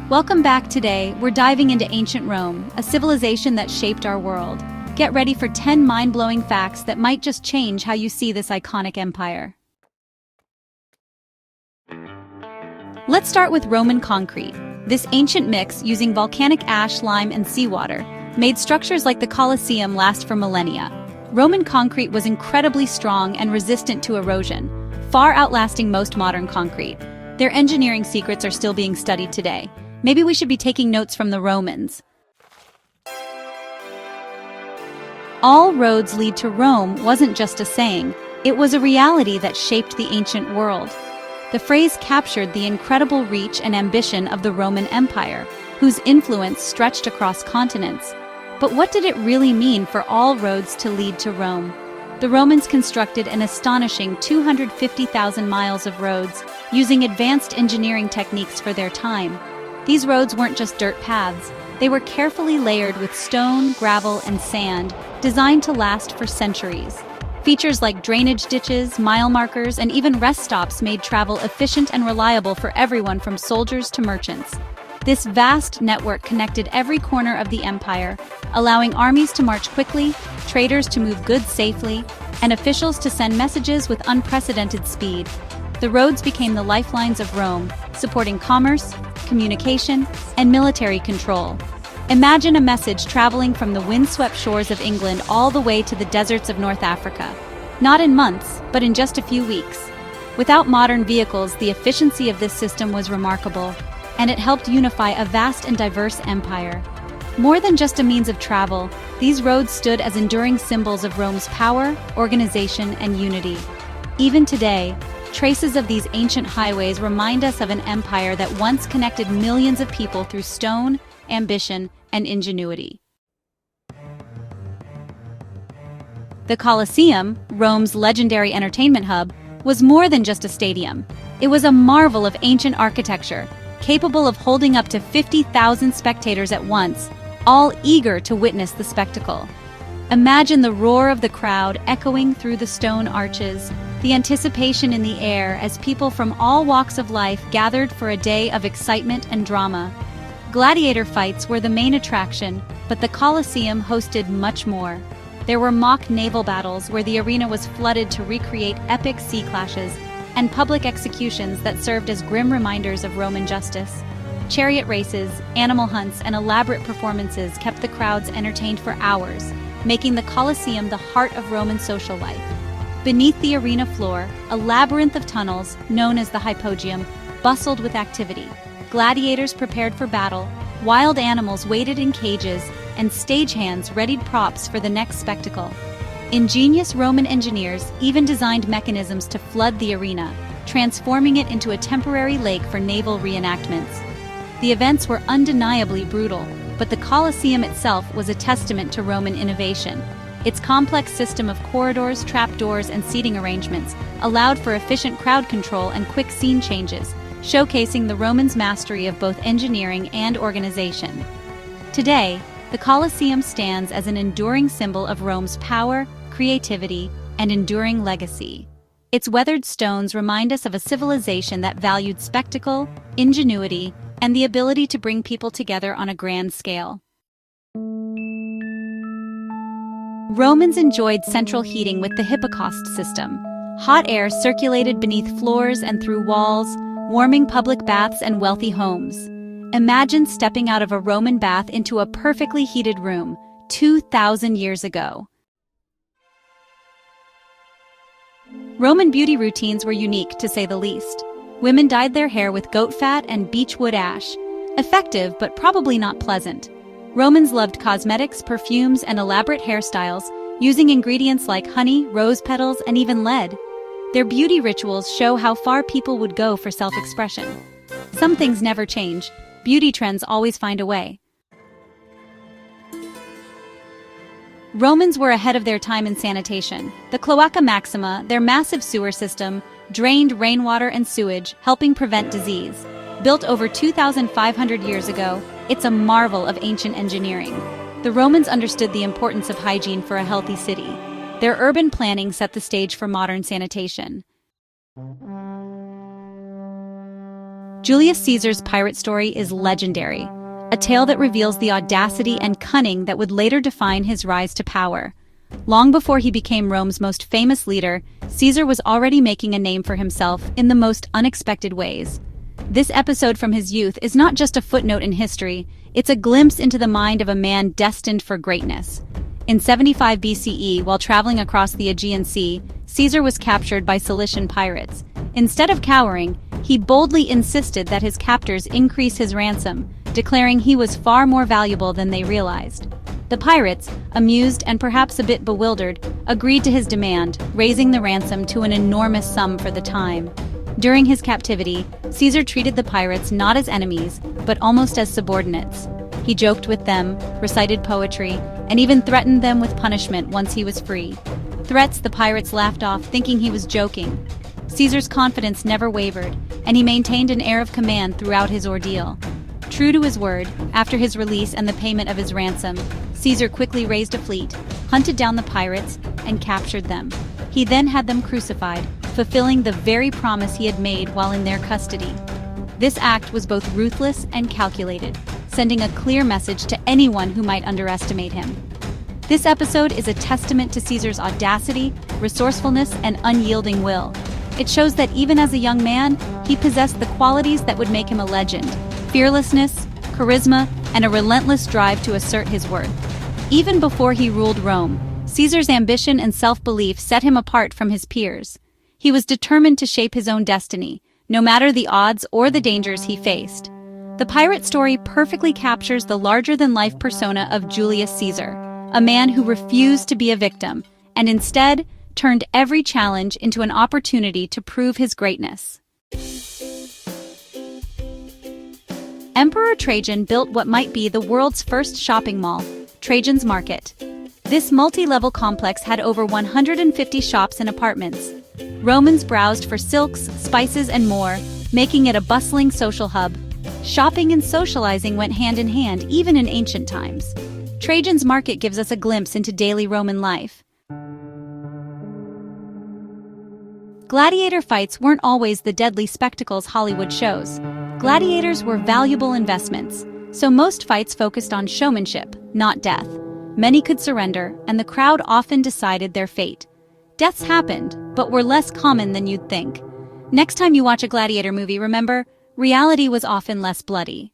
Welcome back. Today, we're diving into ancient Rome, a civilization that shaped our world. Get ready for 10 mind-blowing facts that might just change how you see this iconic empire. Let's start with Roman concrete. This ancient mix, using volcanic ash, lime, and seawater, made structures like the Colosseum last for millennia. Roman concrete was incredibly strong and resistant to erosion, far outlasting most modern concrete. Their engineering secrets are still being studied today. Maybe we should be taking notes from the Romans. All roads lead to Rome wasn't just a saying, it was a reality that shaped the ancient world. The phrase captured the incredible reach and ambition of the Roman Empire, whose influence stretched across continents. But what did it really mean for all roads to lead to Rome? The Romans constructed an astonishing 250,000 miles of roads, using advanced engineering techniques for their time. These roads weren't just dirt paths, they were carefully layered with stone, gravel, and sand, designed to last for centuries. Features like drainage ditches, mile markers, and even rest stops made travel efficient and reliable for everyone from soldiers to merchants. This vast network connected every corner of the empire, allowing armies to march quickly, traders to move goods safely, and officials to send messages with unprecedented speed. The roads became the lifelines of Rome, supporting commerce, communication, and military control. Imagine a message traveling from the windswept shores of England all the way to the deserts of North Africa. Not in months, but in just a few weeks. Without modern vehicles, the efficiency of this system was remarkable, and it helped unify a vast and diverse empire. More than just a means of travel, these roads stood as enduring symbols of Rome's power, organization, and unity. Even today, traces of these ancient highways remind us of an empire that once connected millions of people through stone, ambition, and ingenuity. The Colosseum, Rome's legendary entertainment hub, was more than just a stadium. It was a marvel of ancient architecture, capable of holding up to 50,000 spectators at once, all eager to witness the spectacle. Imagine the roar of the crowd echoing through the stone arches, the anticipation in the air as people from all walks of life gathered for a day of excitement and drama. Gladiator fights were the main attraction, but the Colosseum hosted much more. There were mock naval battles where the arena was flooded to recreate epic sea clashes, and public executions that served as grim reminders of Roman justice. Chariot races, animal hunts, and elaborate performances kept the crowds entertained for hours, making the Colosseum the heart of Roman social life. Beneath the arena floor, a labyrinth of tunnels, known as the Hypogeum, bustled with activity. Gladiators prepared for battle, wild animals waited in cages, and stagehands readied props for the next spectacle. Ingenious Roman engineers even designed mechanisms to flood the arena, transforming it into a temporary lake for naval reenactments. The events were undeniably brutal, but the Colosseum itself was a testament to Roman innovation. Its complex system of corridors, trapdoors, and seating arrangements allowed for efficient crowd control and quick scene changes, showcasing the Romans' mastery of both engineering and organization. Today, the Colosseum stands as an enduring symbol of Rome's power, creativity, and enduring legacy. Its weathered stones remind us of a civilization that valued spectacle, ingenuity, and the ability to bring people together on a grand scale. Romans enjoyed central heating with the hypocaust system. Hot air circulated beneath floors and through walls, warming public baths and wealthy homes. Imagine stepping out of a Roman bath into a perfectly heated room 2,000 years ago. Roman beauty routines were unique, to say the least. Women dyed their hair with goat fat and beechwood ash. Effective, but probably not pleasant. Romans loved cosmetics, perfumes, and elaborate hairstyles, using ingredients like honey, rose petals, and even lead. Their beauty rituals show how far people would go for self-expression. Some things never change. Beauty trends always find a way. Romans were ahead of their time in sanitation. The Cloaca Maxima, their massive sewer system, drained rainwater and sewage, helping prevent disease. Built over 2,500 years ago, it's a marvel of ancient engineering. The Romans understood the importance of hygiene for a healthy city. Their urban planning set the stage for modern sanitation. Julius Caesar's pirate story is legendary, a tale that reveals the audacity and cunning that would later define his rise to power. Long before he became Rome's most famous leader, Caesar was already making a name for himself in the most unexpected ways. This episode from his youth is not just a footnote in history, it's a glimpse into the mind of a man destined for greatness. In 75 BCE, while traveling across the Aegean Sea, Caesar was captured by Cilician pirates. Instead of cowering, he boldly insisted that his captors increase his ransom, declaring he was far more valuable than they realized. The pirates, amused and perhaps a bit bewildered, agreed to his demand, raising the ransom to an enormous sum for the time. During his captivity, Caesar treated the pirates not as enemies, but almost as subordinates. He joked with them, recited poetry, and even threatened them with punishment once he was free. Threats the pirates laughed off, thinking he was joking. Caesar's confidence never wavered, and he maintained an air of command throughout his ordeal. True to his word, after his release and the payment of his ransom, Caesar quickly raised a fleet, hunted down the pirates, and captured them. He then had them crucified, fulfilling the very promise he had made while in their custody. This act was both ruthless and calculated, sending a clear message to anyone who might underestimate him. This episode is a testament to Caesar's audacity, resourcefulness, and unyielding will. It shows that even as a young man, he possessed the qualities that would make him a legend: fearlessness, charisma, and a relentless drive to assert his worth. Even before he ruled Rome, Caesar's ambition and self-belief set him apart from his peers. He was determined to shape his own destiny, no matter the odds or the dangers he faced. The pirate story perfectly captures the larger-than-life persona of Julius Caesar, a man who refused to be a victim, and instead turned every challenge into an opportunity to prove his greatness. Emperor Trajan built what might be the world's first shopping mall, Trajan's Market. This multi-level complex had over 150 shops and apartments. Romans browsed for silks, spices, and more, making it a bustling social hub. Shopping and socializing went hand in hand even in ancient times. Trajan's Market gives us a glimpse into daily Roman life. Gladiator fights weren't always the deadly spectacles Hollywood shows. Gladiators were valuable investments, so most fights focused on showmanship, not death. Many could surrender, and the crowd often decided their fate. Deaths happened, but were less common than you'd think. Next time you watch a Gladiator movie, remember, reality was often less bloody.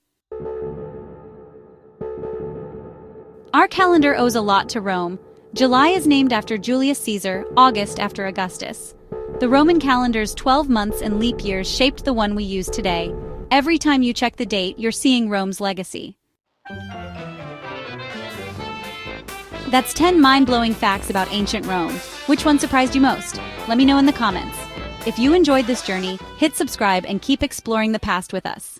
Our calendar owes a lot to Rome. July is named after Julius Caesar, August after Augustus. The Roman calendar's 12 months and leap years shaped the one we use today. Every time you check the date, you're seeing Rome's legacy. That's 10 mind-blowing facts about ancient Rome. Which one surprised you most? Let me know in the comments. If you enjoyed this journey, hit subscribe and keep exploring the past with us.